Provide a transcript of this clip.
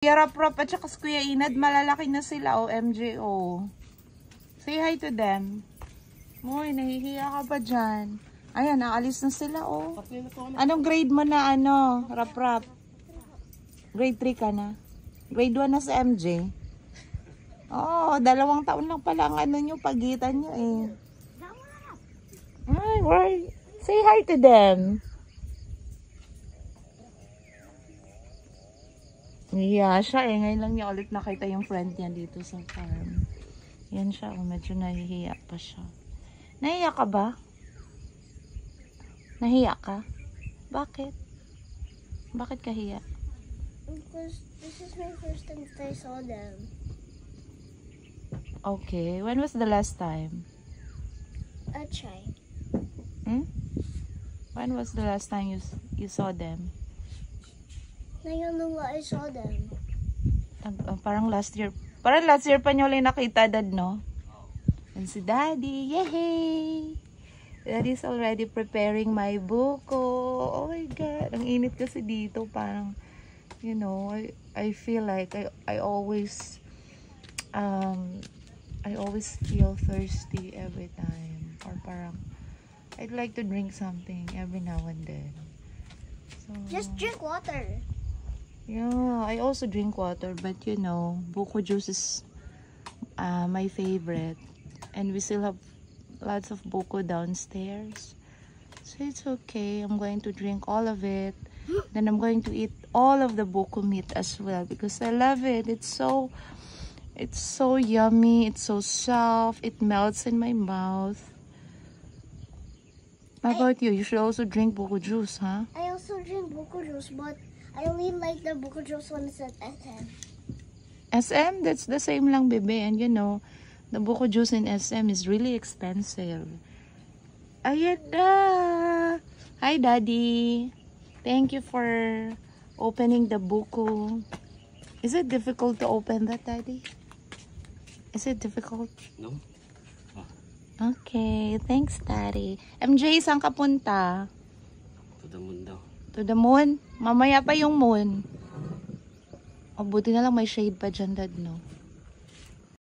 Kuya Rap at saka si Kuya Inad, malalaki na sila, MJO. Say hi to them. Uy, nahihiya ka ba dyan? Ayan, naalis na sila, Anong grade mo na, Rap? Grade 3 ka na? Grade 1 na sa MJ? 2 taon lang pala ang nyo, pagitan nyo Ay, say hi to them. Yeah, siya ngayon lang niya ulit nakita yung friend niya dito sa farm. Yan siya, medyo nahihiya pa siya. Nahiya ka ba? Nahiya ka? Bakit? Bakit kahiya? Because this is my first time that I saw them. Okay, when was the last time? I tried. When was the last time you saw them? Ngayon nung I saw them. Parang last year. Parang last year pa niyo ulit nakita, Dad, no? And si Daddy, yay! Daddy's already preparing my buko. Oh my God, ang init kasi dito. Parang, I feel like I always feel thirsty every time. Or parang, I'd like to drink something every now and then. So, just drink water. Yeah, I also drink water, but buko juice is my favorite. And we still have lots of buko downstairs. So it's okay. I'm going to drink all of it. Then I'm going to eat all of the buko meat as well because I love it. It's so yummy. It's so soft. It melts in my mouth. How about you? You should also drink buko juice, huh? I also drink buko juice, but I only like the buko juice when it's at SM. SM? That's the same lang, baby. And the buko juice in SM is really expensive. Ayan na! Hi, Daddy. Thank you for opening the buko. Is it difficult to open that, Daddy? Is it difficult? No. Okay, thanks, Daddy. MJ, saan ka punta? To the moon daw. To the moon? Mamaya pa yung moon. Buti na lang may shade pa dyan, Dad, no?